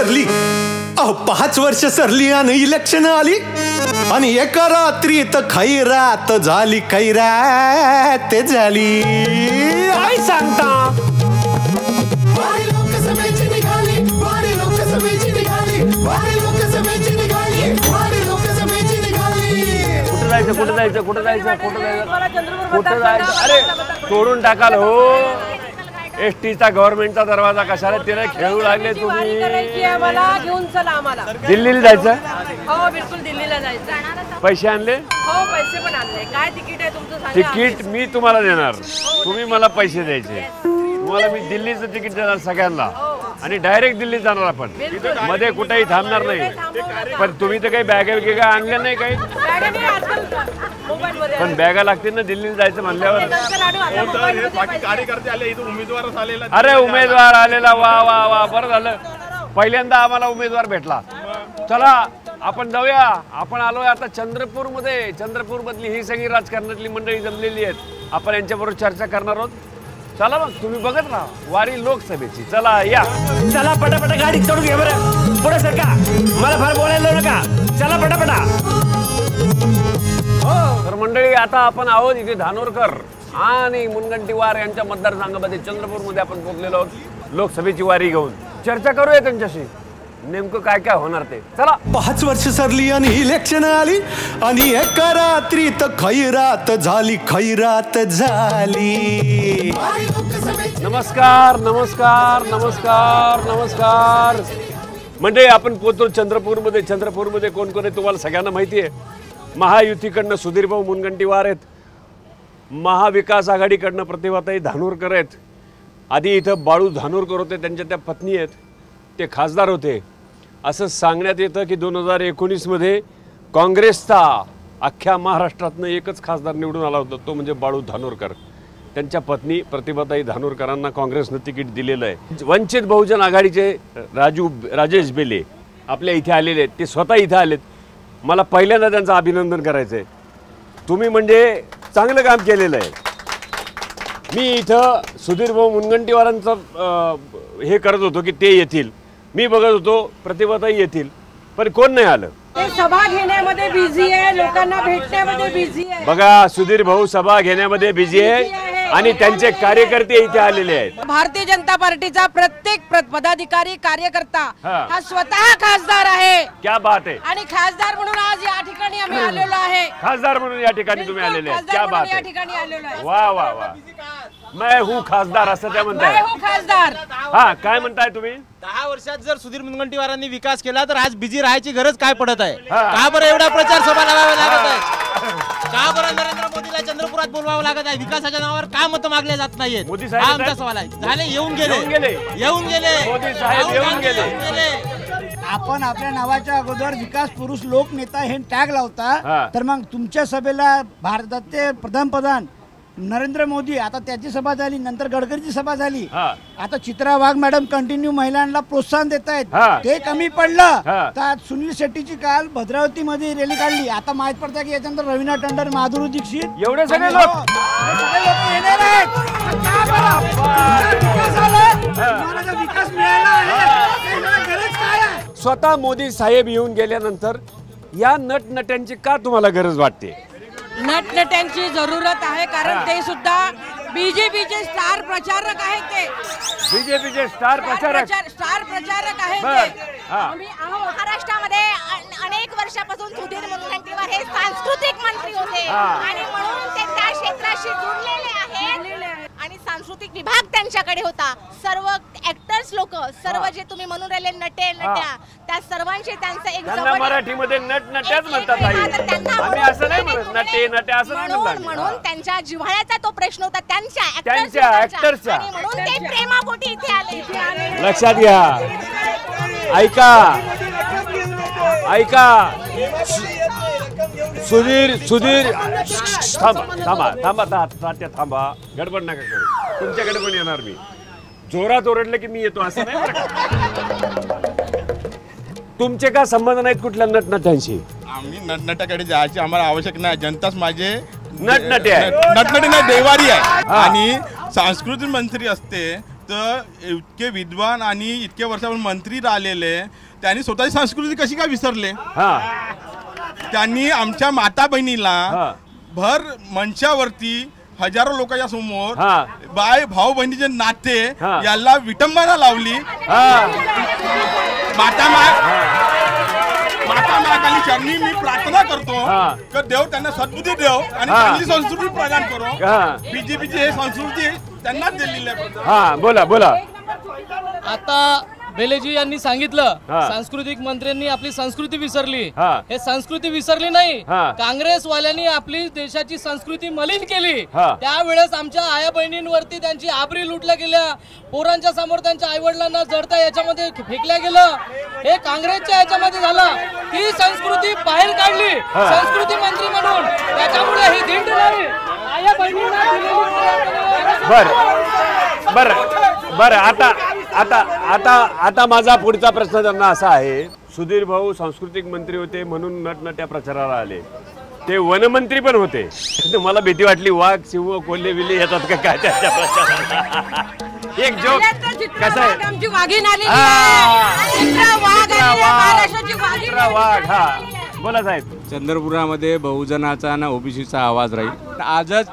सरली 5 वर्ष सरली आणि इलेक्शन आली आणि एका रात्रीत खैरात झाली खैरात झाली काय सांगता कुठं जायचं अरे तोडून टाकाल हो एसटीचा गव्हर्नमेंटचा दरवाजा कशाला तिला खेळू लागले तुम्ही मला घेऊन चला आम्हाला दिल्लीला जायचं हो बिलकुल दिल्लीला जायचं पैसे आणले हो पैसे पण आणले काय तिकीट आहे तुमचं तिकीट मी तुम्हाला देणार तुम्ही मला पैसे द्यायचे तुम्हाला मी दिल्लीचं तिकीट देणार सगळ्यांना आणि डायरेक्ट दिल्लीत जाणार आपण मध्ये कुठेही थांबणार नाही पण तुम्ही तर काही बॅग वगैरे काय आणल्या नाही काही पण बॅगा लागतील ना दिल्लीला जायचं म्हणल्यावर अरे उमेदवार आलेला वा वा वा बरं झालं पहिल्यांदा आम्हाला उमेदवार भेटला चला आपण जाऊया आपण आलोय आता चंद्रपूर मधली ही सगळी राजकारणातली मंडळी जमलेली आहेत आपण यांच्याबरोबर चर्चा करणार आहोत चला मग तुम्ही बघत राहा वारी लोकसभेची चला या चला पटापटा गाडी चढून घे बरं पुढे सरका मला फार बोलायला नका चला पटापटा तर मंडळी आता आपण आहोत इथे धानोरकर आणि मुनगंटीवार यांच्या मतदारसंघामध्ये चंद्रपूरमध्ये आपण पोहोचलेलो आहोत लोकसभेची वारी घेऊन चर्चा करूया त्यांच्याशी नेमकं काय काय होणार ते चला 5 वर्ष सरली आणि इलेक्शन आली आणि एका रात्रीत खैरात झाली खैरात झाली नमस्कार नमस्कार नमस्कार नमस्कार म्हणजे आपण पोहोचतो चंद्रपूरमध्ये कोण कोण आहे तुम्हाला सगळ्यांना माहिती आहे महायुतीकडनं सुधीरभाऊ मुनगंटीवार आहेत महाविकास आघाडीकडनं प्रतिभाताई धानोरकर आहेत आधी इथं बाळू धानोरकर होते त्यांच्या त्या पत्नी आहेत ते खासदार होते असं सांगण्यात येतं की 2019 मध्ये काँग्रेसचा अख्ख्या महाराष्ट्रातनं एकच खासदार निवडून आला होता तो म्हणजे बाळू धानोरकर त्यांच्या पत्नी प्रतिभाताई धानोरकरांना काँग्रेसनं तिकीट दिलेलं आहे वंचित बहुजन आघाडीचे राजेश बेले आपल्या इथे आलेले आहेत ते स्वतः इथे आलेत मला पहिल्यांदा त्यांचं अभिनंदन करायचं आहे तुम्ही म्हणजे चांगलं काम केलेलं आहे मी इथं सुधीरभाऊ मुनगंटीवारांचं हे करत होतो की ते येतील मी बघत होतो प्रतिभाताई येतील पण कोण नाही आलं ते सभा घेण्यामध्ये बिझी आहे लोकांना भेटण्यामध्ये बिझी आहे बघा सुधीर भाऊ सभा घेण्यामध्ये बिझी आहे आणि त्यांचे कार्यकर्ते इथे आलेले आहेत भारतीय जनता पार्टीचा प्रत्येक पदाधिकारी कार्यकर्ता हा स्वतः खासदार आहे क्या बात आहे आणि खासदार म्हणून आज या ठिकाणी आम्ही आलेलो आहे खासदार म्हणून या ठिकाणी तुम्ही आलेले आहेत क्या बात या ठिकाणी आलेलो आहे वा वा वा मैं हूँ खासदार असं त्या म्हणताय खासदार हा काय म्हणताय तुम्ही 10 वर्षात जर सुधीर मुनगंटीवारांनी विकास केला तर आज बिझी राहायची गरज काय पडत आहे का बरं एवढा प्रचार सभा लावावा लागत आहे का बरं नरेंद्र मोदीला चंद्रपुरात बोलवावं लागत आहे विकासाच्या नावावर का मत मागले जात नाहीत मोदी हा आमचा सवाल आहे झाले येऊन गेले मोदी साहेब येऊन गेले आपण आपल्या नावाच्या अगोदर विकास पुरुष लोक नेता हे टॅग लावता तर मग तुमच्या सभेला भारताचे पंतप्रधान नरेंद्र मोदी आता त्याची सभा झाली नंतर गडकरीची सभा झाली आता चित्रा वाघ मॅडम कंटिन्यू महिलांना प्रोत्साहन देत आहेत ते कमी पडलं तर सुनील शेट्टीची काल भद्रावती मध्ये रॅली काढली आता माहित पडतं की याच्यानंतर रवीना टंडन माधुरी दीक्षित एवढे सगळे लोक येणार आहेत विकास मिळाला आहे स्वतः मोदी साहेब येऊन गेल्यानंतर या नटनट्यांची का तुम्हाला गरज वाटते नटनट्यांची जरूरत आहे कारण ते सुद्धा बीजेपीचे स्टार प्रचारक आहेत ते बीजेपीचे स्टार प्रचारक आहेत आम्ही महाराष्ट्रामध्ये अनेक वर्षापासून सुधीर मुनगंटीवार हे सांस्कृतिक मंत्री होते आणि म्हणून ते त्या क्षेत्राशी जुळलेले आहेत आणि सांस्कृतिक विभाग त्यांच्याकडे होता सर्व ऍक्टर्स लोक सर्व जे तुम्ही म्हणून राहिले नटे नट्या त्या सर्वांचे त्यांचं एक जवळ मराठीमध्ये नटनट्याच म्हणतात आम्ही असं नाही म्हणत नटे नट्या असं नाही म्हणतात म्हणून त्यांच्या जिव्हाळ्याचा तो प्रश्न होता त्यांच्या ऍक्टर्सचा म्हणून ते प्रेमापोटी इथे आले लक्षात घ्या ऐका सुधीर थांबा गडबड नका करू तुमच्याकडे पण येणार मी जोरात ओरडलं की मी येतो असं नाही तुमचे का संबंध नाहीत कुठल्या नटनट्यांशी आम्ही नटनट्याकडे जायची आम्हाला आवश्यक नाही जनताच माझे नटनटे आहे नटनटी नाही देवारी आहे आणि सांस्कृतिक मंत्री असते तर इतके विद्वान आणि इतके वर्षापासून मंत्री राहिलेले त्यांनी स्वतःची संस्कृती कशी काय विसरले? त्यांनी आमच्या माता बहिणीला भर मंचावरती हजारो लोकांच्या समोर बाय भाऊ बहिणीचे नाते याला विटंबना लावली. माता माताखाली चरणी मी प्रार्थना करतो की देव त्यांना सद्बुद्धी देव आणि चांगली संस्कृती प्रदान करो. बीजेपीची हे संस्कृती त्यांनाच दिलेली आहे. बोला बोला. आता बेलेजी यांनी सांगितलं सांस्कृतिक मंत्र्यांनी आपली संस्कृती विसरली. हे संस्कृती विसरली नाही, काँग्रेसवाल्यांनी आपली देशाची संस्कृती मलिन केली. त्यावेळेस आमच्या आया बहिणींवरती त्यांची आबरी लुटल्या गेल्या, पोरांच्या समोर त्यांच्या आईवडिलांना जडता याच्यामध्ये फेकल्या गेलं. हे काँग्रेसच्या याच्यामध्ये झालं. ती संस्कृती बाहेर काढली संस्कृती मंत्री म्हणून. त्याच्यामुळे ही धिंड नाही आया बहिणींना. बर आता आता आता आता माझा पुढचा प्रश्न त्यांना असा आहे, सुधीर भाऊ सांस्कृतिक मंत्री होते म्हणून नटनट्या प्रचाराला आले, ते वनमंत्री पण होते. मला भीती वाटली वाघ सिंह कोल्हे विले येतात का काय त्याच्या प्रचाराला. एक जोक कसं आहे, वाघ. हा बोला साहेब. चंद्रपुरामध्ये बहुजनाचा ना ओबीसीचा आवाज राहील. आजच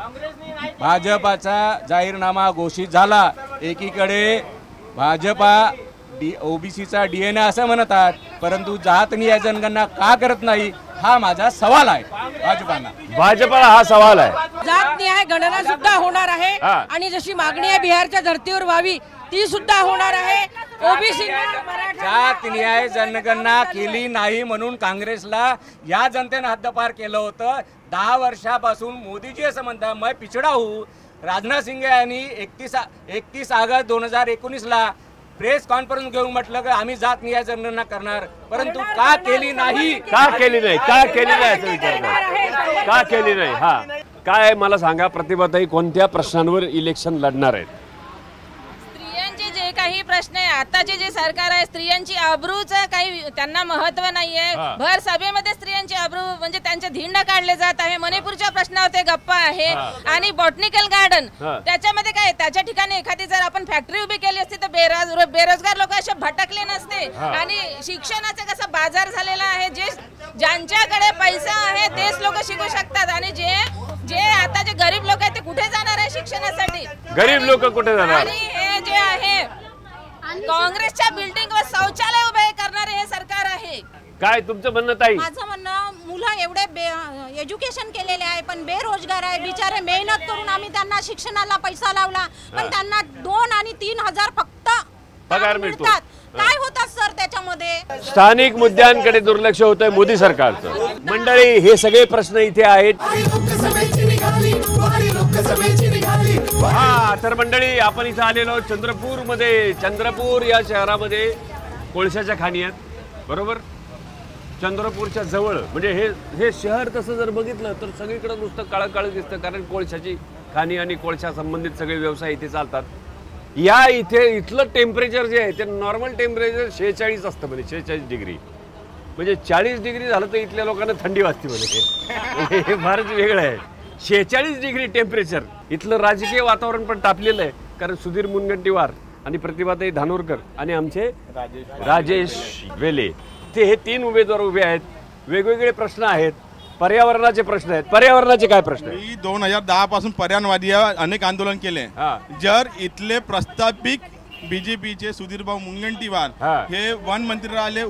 भाजपाचा जाहीरनामा घोषित झाला. एकीकडे भाजपा ओबीसीचा DNA असं म्हणतात, परंतु जातनीय जनगणना का करत नाही हा माझा सवाल आहे भाजपाला. हा सवाल आहे. जातनीय गणना सुद्धा होणार आहे आणि जशी मागणी आहे बिहारच्या धर्तीवर व्हावी ती सुद्धा होणार आहे. ओबीसी जातनीय जनगणना केली नाही म्हणून काँग्रेसला या जनतेने हद्दपार केलं होतं. 10 वर्षापासून मोदीजी असं म्हणतात मैं पिछड़ा हूँ. राजनाथ सिंह यांनी 31 ऑगस्ट 2019ला प्रेस कॉन्फरन्स घेऊन म्हटलं की आम्ही जातनीय जनगणना करणार, परंतु का केली नाही असं विचारलं. का केली नाही हा काय मला सांगा. प्रतिभाताई कोणत्या प्रश्नांवर इलेक्शन लढणार आहेत? स्त्रियांचे जे काही प्रश्न आहे, आताचे जे सरकार आहे स्त्रियांची अब्रूचं काही त्यांना महत्व नाहीये. भर सभेमध्ये स्त्रियांची अब्रू म्हणजे त्यांचे धिंड काढले जात आहे. मणिपूरच्या प्रश्नावर ते गप्पा आहे. आणि बॉटनिकल गार्डन त्याच्यामध्ये काय, त्याच्या ठिकाणी एखादी जर आपण फॅक्टरी उभी केली असती तर बेरोजगार लोक असे भटकले नसते. आणि शिक्षणाचा कसा बाजार झालेला आहे, जे ज्यांच्याकडे पैसा आहे तेच लोक शिकू शकतात आणि जे आता जे गरीब लोक आहेत ते कुठे जाणार आहे शिक्षणासाठी? गरीब लोक कुठे जाणार? आणि हे जे आहे काँग्रेसच्या बिल्डिंगवर शौचालय उभे करणारे हे सरकार आहे. काय तुमचं म्हणणं ताई? माझं म्हणणं, मुलं एवढे एज्युकेशन केलेले आहे पण बेरोजगार आहे बिचारे. मेहनत करून आम्ही त्यांना शिक्षणाला पैसा लावला पण त्यांना 2 आणि 3 हजार फक्त पगार मिळतो. काय होतात सर त्याच्यामध्ये? स्थानिक मुद्द्यांकडे दुर्लक्ष होत आहे मोदी सरकारचं. मंडळी हे सगळे प्रश्न इथे आहेत. हा तर मंडळी आपण इथं आलेलो चंद्रपूरमध्ये. चंद्रपूर या शहरामध्ये कोळशाच्या खाणी आहेत बरोबर. चंद्रपूरच्या जवळ म्हणजे हे शहर तसं जर बघितलं तर सगळीकडे नुसतं काळं काळं दिसतं, कारण कोळशाची खाणी आणि कोळशा संबंधित सगळे व्यवसाय इथे चालतात. या इथलं टेम्परेचर जे आहे ते नॉर्मल टेम्परेचर 46 असतं म्हणजे 46 डिग्री. म्हणजे 40 डिग्री झालं तर इथल्या लोकांना थंडी वाजते म्हणजे. हे फारच वेगळं आहे. 46 डिग्री टेम्परेचर. इथलं राजकीय वातावरण पण तापलेलं आहे, कारण सुधीर मुनगंटीवार आणि प्रतिभाताई धानोरकर आणि आमचे राजेश वेले ते हे 3 उमेदवार उभे आहेत. वेगवेगळे प्रश्न आहेत. पर्यावरणाचे प्रश्न आहेत. पर्यावरणाचे काय प्रश्न आहेत? 2010 पासून पर्यावरणवादी अनेक आंदोलन केले. जर इथले प्रस्थापित बीजेपीचे सुधीरभाऊ मुनगंटीवार हे वन मंत्री राहिले,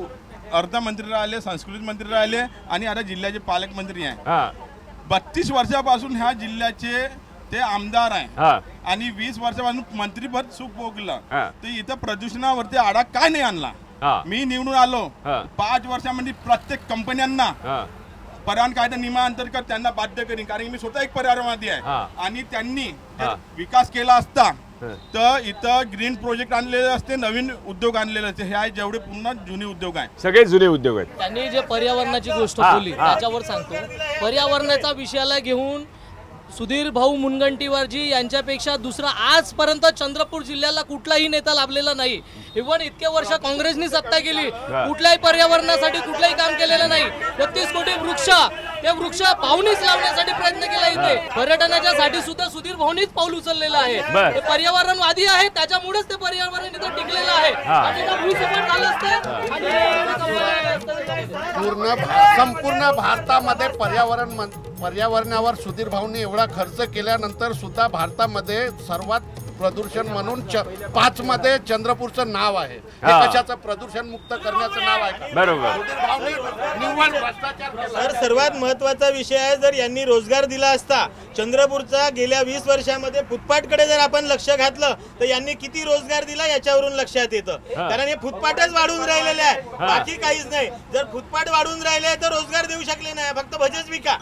अर्थमंत्री राहिले, संस्कृती मंत्री राहिले आणि आता जिल्ह्याचे पालकमंत्री आहे. 32 वर्षापासून ह्या जिल्ह्याचे ते आमदार आहे आणि 20 वर्षापासून मंत्रीपद सुख भोगलं. तर इथं प्रदूषणावरती आळा काय नाही आणला. मी निवडून आलो 5 वर्षामध्ये प्रत्येक कंपन्यांना पर्यावरण कायदा नियमांतर्गत त्यांना बाध्य करीन, कारण मी स्वतः एक पर्यावरणवादी आहे. आणि त्यांनी विकास केला असता तर इथं ग्रीन प्रोजेक्ट आणलेले असते, नवीन उद्योग आणलेले असते. हे आहे जेवढे पुन्हा जुने उद्योग आहेत, सगळे जुने उद्योग आहेत. त्यांनी जे पर्यावरणाची गोष्ट बोलली त्याच्यावर सांगतो. पर्यावरणाचा विषयाला घेऊन सुधीर भाऊ मुनगंटीवारजी यांच्यापेक्षा दुसरा आजपर्यंत चंद्रपूर जिल्ह्याला कुठलाही नेता लाभलेला नाही. इव्हन इतके वर्ष काँग्रेसनी सत्ता केली, कुठल्याही पर्यावरणासाठी कुठलंही काम केलेलं नाही. 32 कोटी वृक्ष ते वृक्ष भाऊनीच लावण्यासाठी प्रयत्न केला इथे. पर्यटनाच्या साठी सुद्धा सुधीर भाऊनीच पाऊल उचललेलं आहे. ते पर्यावरणवादी आहे, त्याच्यामुळेच ते पर्यावरण इथं टिकलेलं आहे. संपूर्ण भारतामध्ये पर्यावरणावर सुधीर भाऊंनी एवढा खर्च केल्यानंतर सुद्धा भारतामध्ये सर्वात प्रदूषण म्हणून 5 मध्ये चंद्रपूरचं नाव आहे. हे कशाचं प्रदूषण मुक्त करण्याचं नाव आहे. बरोबर. निव्वळ भ्रष्टाचार. तर सर्वात महत्वाचा विषय आहे, जर यांनी रोजगार दिला असता चंद्रपूरचा गेल्या 20 वर्षामध्ये फुटपाथकडे जर आपण लक्ष घातलं तर यांनी किती रोजगार दिला याच्यावरून लक्षात येतं. कारण हे फुटपाथच वाढून राहिलेले आहे, बाकी काहीच नाही. जर फुटपाथ वाढून राहिले तर रोजगार देऊ शकले नाही, फक्त भजेच विका.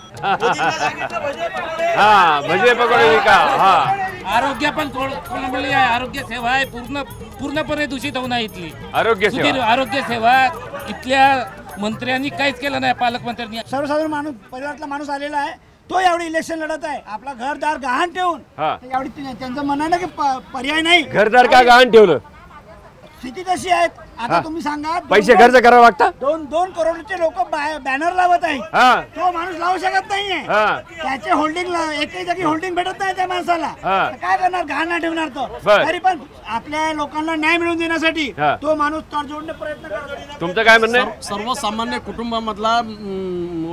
भजे पकोडे विका. आरोग्य पण कोलमडली आहे. आरोग्य सेवा आहे पूर्णपणे दूषित होऊन आहे इथली आरोग्य सेवा. इथल्या मंत्र्यांनी काहीच केलं नाही, पालकमंत्र्यांनी. सर्वसाधारण माणूस, परिवारातला माणूस आलेला आहे, तो एवढी इलेक्शन लढत आहे. आपला घरदार गहाण ठेवून एवढी त्यांचं म्हणणं आहे ना की पर्याय नाही. घरदार का गहाण ठेवलं? स्थिती तशी आहे. आता तुम्ही सांगा, पैसे खर्च करावं लागतात. 2 करोडचे लोक बॅनर लावत आहे. तो माणूस लावू शकत नाहीये. त्याचे होल्डिंग एकही जागी होल्डिंग भेटत नाही त्या माणसाला. काय करणार? घाण नाही ठेवणार तो. तरी पण आपल्या लोकांना न्याय मिळवून देण्यासाठी तो माणूस तडजोडने प्रयत्न करतो. तुमचं काय म्हणणं आहे? सर्वसामान्य कुटुंबामधला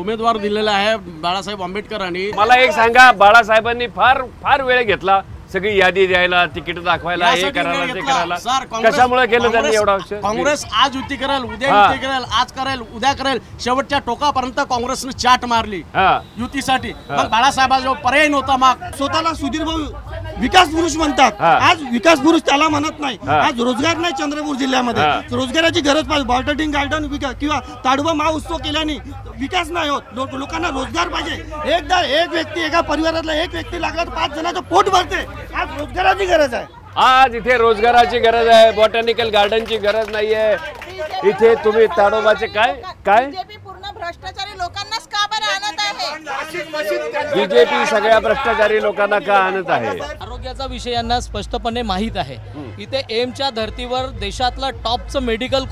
उमेदवार दिलेला आहे बाळासाहेब आंबेडकरांनी. मला एक सांगा, बाळासाहेबांनी फार वेळ घेतला सगळी यादी द्यायला, तिकीट दाखवायला, हे करायला, ते करायला. कशामुळे केलं त्यांनी एवढा? काँग्रेस आज युती करेल, उद्या युती करेल, आज करेल, उद्या करेल, शेवटच्या टोकापर्यंत काँग्रेसने चाट मारली युतीसाठी. मग बाळासाहेबांजवळ पर्याय नव्हता. मग स्वतःला सुधीर भाऊ विकास पुरुष म्हणतात. आज विकास पुरुष त्याला म्हणत नाही. आज रोजगार नाही चंद्रपूर जिल्ह्यामध्ये. रोजगाराची गरज पाहिजे. बॉर्डरिंग गार्डन किंवा ताडोबा महोत्सव केल्याने विकास नाही होत. लोकांना रोजगार पाहिजे. एक व्यक्ती, एका परिवारातला एक व्यक्ती लागला तर 5 जणांचं पोट भरते. आज रोजगाराची गरज आहे. आज इथे रोजगाराची गरज आहे, बॉटॅनिकल गार्डनची गरज नाहीये. इथे तुम्ही ताडोबाचे काय पूर्ण भ्रष्टाचारी लोकांनाच का बरं आणत आहे? बीजेपी सगळ्या भ्रष्टाचारी लोकांना का आणत आहे? आरोग्याचा विषय यांना स्पष्टपणे माहीत आहे. इथे एमच्या धर्तीवर देशातलं टॉपचं मेडिकल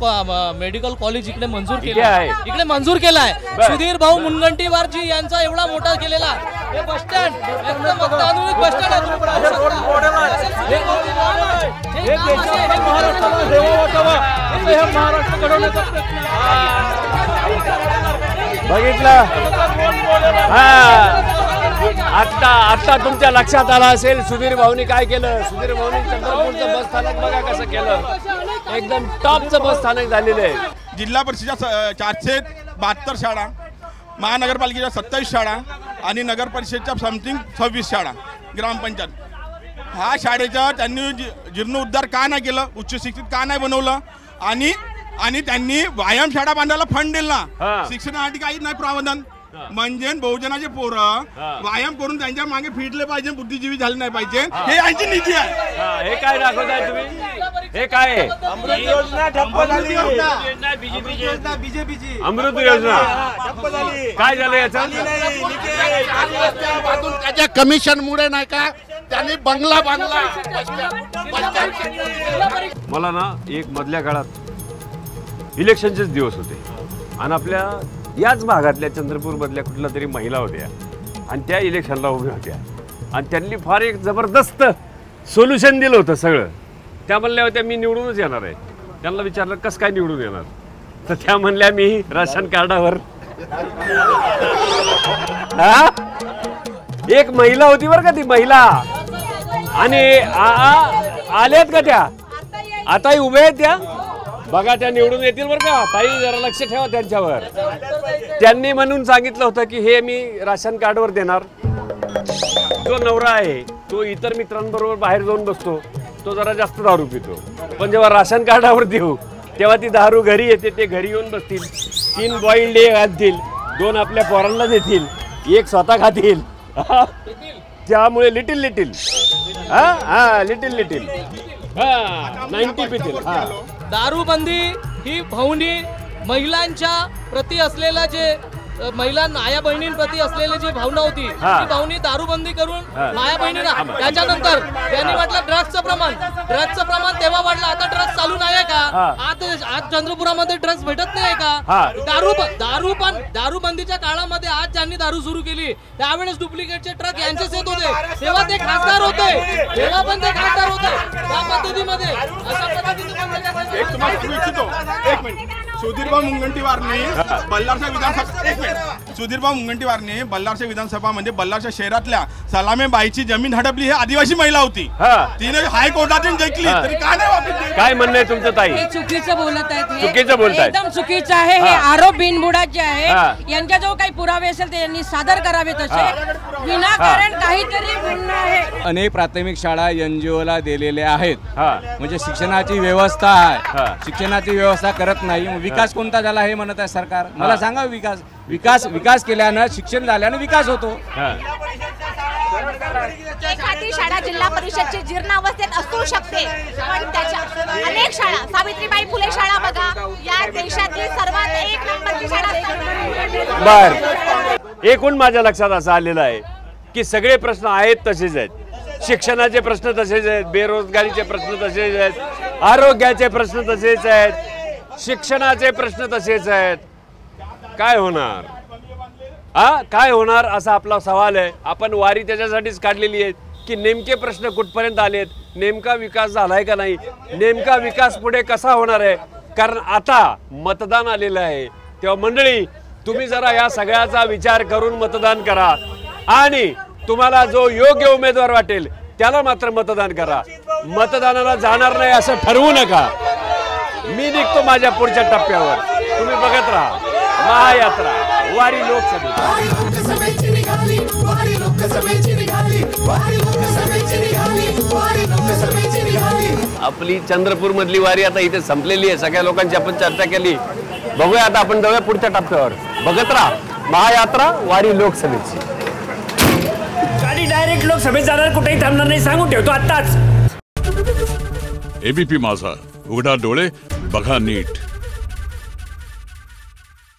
कॉलेज इकडे मंजूर केलं आहे. इकडे मंजूर केलं आहे. सुधीर भाऊ मुनगंटीवारजी यांचा एवढा मोठा केलेला हे बस स्टँड, आधुनिक बस स्टँड बघितलं. आता तुमच्या लक्षात आलं असेल सुधीर भाऊनी काय केलं. सुधीर भाऊनी चंद्रपूरचं बस स्थानक बघा कसं केलं. एकदम टॉपचं बस स्थानक झालेलं आहे. जिल्हा परिषदेच्या 472 शाळा, महानगरपालिकेच्या 27 शाळा आणि नगर परिषदेच्या समथिंग 26 शाळा, ग्रामपंचायत. ह्या शाळेच्या त्यांनी जीर्णोद्धार का नाही केलं, उच्च शिक्षित का नाही बनवलं, आणि त्यांनी व्यायाम शाळा बांधायला फंड दिला. शिक्षणासाठी काही नाही प्रावधान. म्हणजे बहुजनाचे पोरं व्यायाम करून त्यांच्या मागे फिरले पाहिजे, बुद्धिजीवी झाले नाही पाहिजे, हे यांची नीती आहे. हे काय दाखवताय तुम्ही? हे काय अमृत योजना ठप्प झाली. बीजेपीची अमृत योजना ठप्प झाली. काय झालं याचं? त्याच्या कमिशनमुळे नाही का त्यांनी बंगला बांधला. मला ना एक मधल्या काळात इलेक्शनचेच दिवस होते आणि आपल्या याच भागातल्या चंद्रपूरमधल्या कुठल्या तरी महिला होत्या आणि त्या इलेक्शनला उभ्या होत्या आणि त्यांनी फार एक जबरदस्त सोल्युशन दिलं होतं सगळं. त्या म्हणल्या होत्या मी निवडूनच येणार आहे. त्यांना विचारलं कसं काय निवडून येणार, तर त्या म्हणल्या मी राशन कार्डावर. एक महिला होती बरं का, ती महिला, आणि आल्यात का त्या आताही उभ्या आहेत त्या बघा, त्या निवडून येतील बरं का. ताई जरा लक्ष ठेवा त्यांच्यावर. त्यांनी म्हणून सांगितलं होतं की हे मी राशन कार्डवर देणार. जो नवरा आहे तो इतर मित्रांबरोबर बाहेर जाऊन बसतो, तो जरा जास्त दारू पितो, पण जेव्हा राशन कार्डावर देऊ तेव्हा ती दारू घरी येते. ते घरी येऊन बसतील, 3 बॉइल्ड एग घालतील, 2 आपल्या पोरांना देतील, 1 स्वतः खातील. त्यामुळे लिटिल लिटिल 90 पितील. दारूबंदी ही भाऊनी महिलांच्या प्रती असलेला जे महिला आया बहिणींप्रती असलेली जी भावना होती ती भावनी दारूबंदी करून माया बहिणीला. त्याच्यानंतर त्यांनी म्हटलं ड्रग्सचं प्रमाण तेव्हा वाढलं. आता ड्रग्स चालू नाही का? आज चंद्रपुरामध्ये ड्रग्स भेटत नाही का? दारूबंदीच्या काळामध्ये आज ज्यांनी दारू सुरू केली त्यावेळेस डुप्लिकेटचे ट्रक यांचेच येत होते, तेव्हा ते खासदार होते, तेव्हा पण ते खासदार होते त्या पद्धतीमध्ये. अशा पद्धतीने एक तुम्हाला सांगू इच्छितो, एक मिनिट. सुधीरभाऊ मुनगंटीवारने बल्लारशा विधानसभा, एक मिनिट, सुधीरभाऊ मुनगंटीवारने बल्लारशा विधानसभा म्हणजे बल्लारशा शहरातल्या सलामेबाईची जमीन हडपली. ही आदिवासी महिला होती, तिने हायकोर्टातून जिंकली, तरी का नाही वापरली? काय म्हणणं आहे तुमचं ताई? चुकीचं बोलत आहेत, चुकीचं बोलतायत, एकदम चुकीचं आहे. हे आरोप बिनबुडाचे आहे. यांच्या जो काही पुरावे असेल ते यांनी सादर करावे. तसे विनाकारण काहीतरी म्हणणं आहे. अनेक प्राथमिक शाळा एनजीओला दिलेल्या आहेत, म्हणजे शिक्षणाची व्यवस्था आहे, शिक्षणाची व्यवस्था करत नाही. विकास कोणता झाला हे म्हणत आहे सरकार? मला सांगा, विकास केल्यानं, शिक्षण झाल्यानं विकास होतो. एखादी शाळा जिल्हा परिषदची जीर्णावस्थेत असू शकते, पण त्याच्या अनेक शाळा, सावित्रीबाई फुले शाळा बघा, या देशातली सर्वात एक नंबरची शाळा. बर, एकूण माझ्या लक्षात असं आलेलं आहे की सगळे प्रश्न आहेत तसेच आहेत. शिक्षणाचे प्रश्न तसेच आहेत, बेरोजगारीचे प्रश्न तसेच आहेत, आरोग्याचे प्रश्न तसेच आहेत, शिक्षणाचे प्रश्न तसेच आहेत. काय होणार? काय होणार असा आपला सवाल आहे. आपण वारी त्याच्यासाठीच काढलेली आहे की नेमके प्रश्न कुठपर्यंत आलेत, नेमका विकास झालाय का नाही, नेमका विकास पुढे कसा होणार आहे. कारण आता मतदान आलेलं आहे, तेव्हा मंडळी तुम्ही जरा या सगळ्याचा विचार करून मतदान करा आणि तुम्हाला जो योग्य उमेदवार वाटेल त्याला मात्र मतदान करा. मतदानाला जाणार नाही असं ठरवू नका. मी निघतो माझ्या पुढच्या टप्प्यावर. तुम्ही बघत राहा महायात्रा वारी लोकसभेची. आपली चंद्रपूर मधली वारी आता इथे संपलेली आहे. सगळ्या लोकांची आपण चर्चा केली. बघूया आता आपण जाऊया पुढच्या टप्प्यावर. बघत राहा महायात्रा वारी लोकसभेची. गाडी डायरेक्ट लोकसभेत जाणार, कुठेही थांबणार नाही, सांगून ठेवतो आताच. एबीपी माझा, उघडा डोळे बघा नीट.